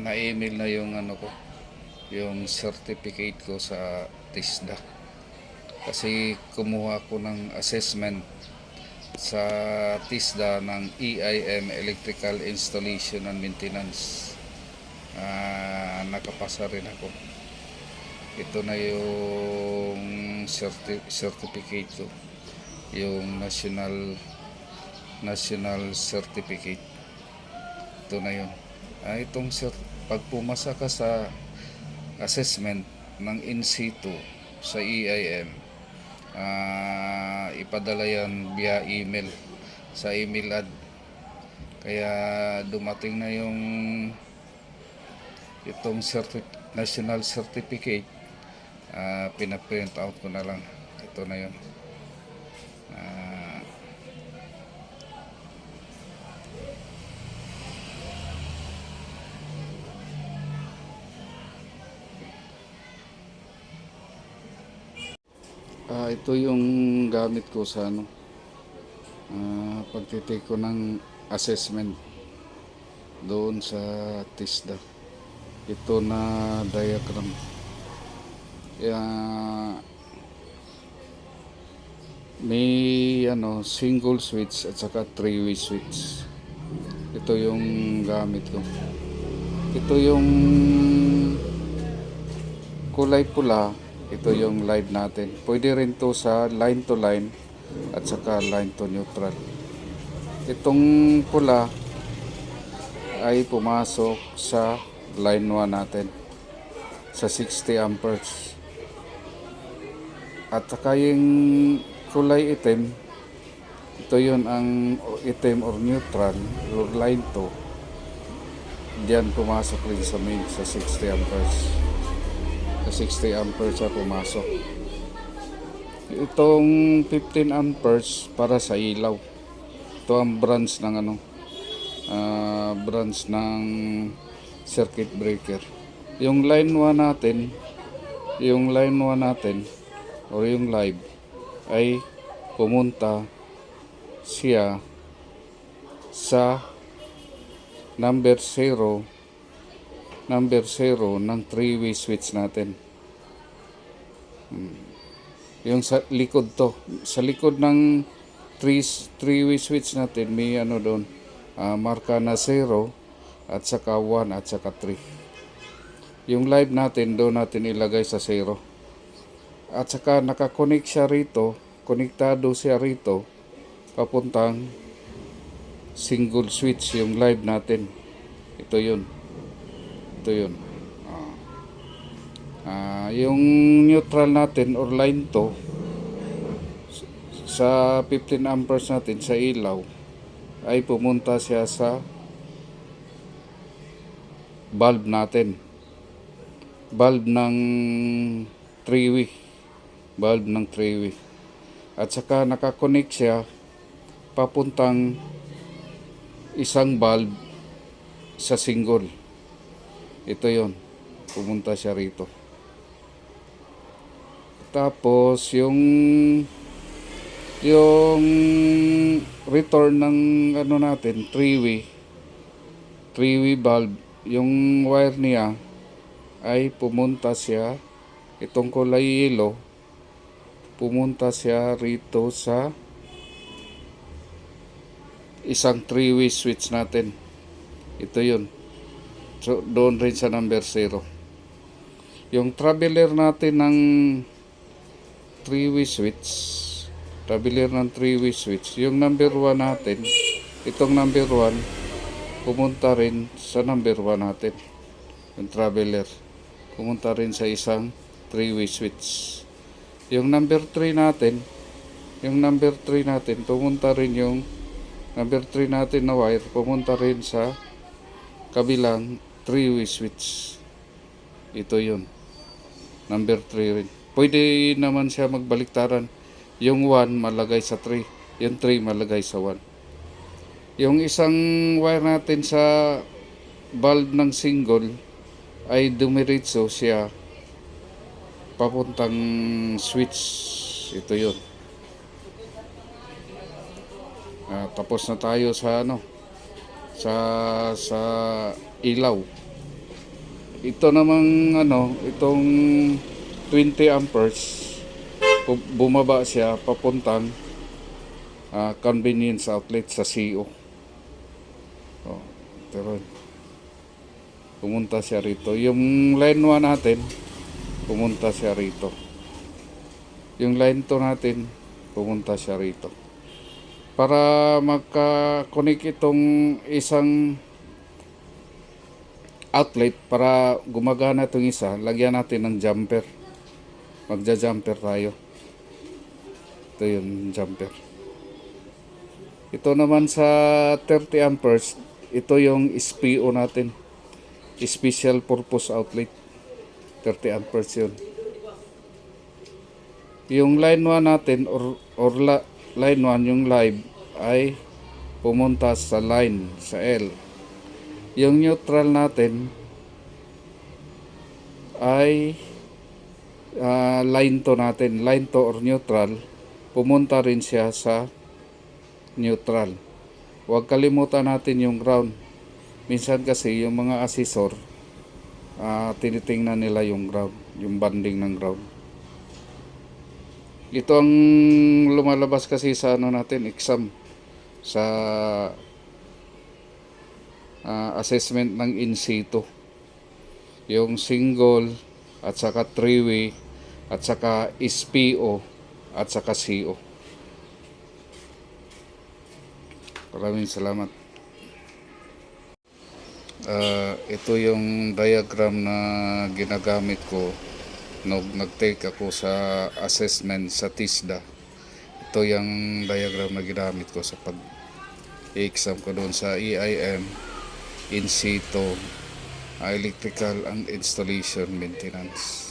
na-email na yung ano ko, yung certificate ko sa TISDA. Kasi kumuha ko ng assessment sa TISDA ng EIM, Electrical Installation and Maintenance. Nakapasa rin ako. Ito na yung certificate ko, yung national certificate. Ito na yun. Pag pumasa ka sa assessment ng in situ sa EIM, ipadala yan via email sa email ad. Kaya dumating na yung itong national certificate. Pinaprint out ko na lang. Ito na yun. Ito yung gamit ko sa pagtitake ko ng assessment doon sa TISDA. Ito na diagram. May single switch at saka three-way switch. Ito yung gamit ko. Ito yung kulay pula. Ito yung live natin. Pwede rin to sa line to line at saka line to neutral. Itong pula ay pumasok sa line 1 natin sa 60 amperes. At saka yung kulay itim, ito yun ang itim or neutral or line 2. Diyan pumasok rin sa main sa 60 amperes. Sa 60 amperes siya pumasok. Itong 15 amperes para sa ilaw. Ito ang branch ng circuit breaker. Yung line 1 natin, or yung live ay pumunta siya sa number 0 ng three-way switch natin. Yung sa likod to. Sa likod ng three-way switch natin, may doon. Marka na 0 at saka 1 at saka 3. Yung live natin, doon natin ilagay sa 0. At saka nakakonect siya rito, konektado siya rito, papuntang single switch yung live natin. Ito yun. Yung neutral natin or line 2 sa 15 amperes natin sa ilaw ay pumunta siya sa bulb natin. Bulb ng 3-way. At saka nakakonect siya papuntang isang bulb sa single. Ito yon, pumunta siya rito. Tapos yung return ng natin, three-way bulb, yung wire niya ay pumunta siya, itong kulay yellow, pumunta siya rito sa isang three-way switch natin. Ito yun. So, doon rin sa number 0. Yung traveler natin ng three-way switch, yung number 1 natin, itong number 1, pumunta rin sa number 1 natin. Yung traveler, pumunta rin sa isang three-way switch. Yung number 3 natin, pumunta rin yung number 3 natin na wire, pumunta rin sa kabilang three-way switch. Ito yun. Number 3 rin. Pwede naman siya magbaliktaran. Yung 1 malagay sa 3. Yung 3 malagay sa 1. Yung isang wire natin sa bulb ng single ay dumiretso siya papuntang switch. Ito yun. Tapos na tayo sa sa ilaw. ito namang ano, itong 20 amperes, bumaba siya papuntang convenience outlet sa CO. Oh, pero pumunta siya rito. Yung line 1 natin, pumunta siya rito. Yung line 2 natin, pumunta siya rito. Para magka-connect itong isang outlet, para gumagana itong isa, lagyan natin ng jumper. Magja-jumper tayo. Ito yung jumper. Ito naman sa 30 amperes, ito yung SPO natin. Special Purpose Outlet. 30 amperes yun. Yung line 1 natin line 1, yung live, ay pumunta sa line, sa L. Yung neutral natin ay line 2 natin. Line 2 or neutral, pumunta rin siya sa neutral. Huwag kalimutan natin yung ground. Minsan kasi yung mga asesor, tinitingnan nila yung ground, yung banding ng ground. Ito ang lumalabas kasi sa ano natin, exam, sa assessment ng in situ. Yung single, at saka three-way, at saka SPO, at saka CO. Maraming salamat. Ito yung diagram na ginagamit ko nung nag-take ako sa assessment sa TISDA. Ito yung diagram na ginamit ko sa pag-exam ko doon sa EIM, in situ, electrical and installation maintenance.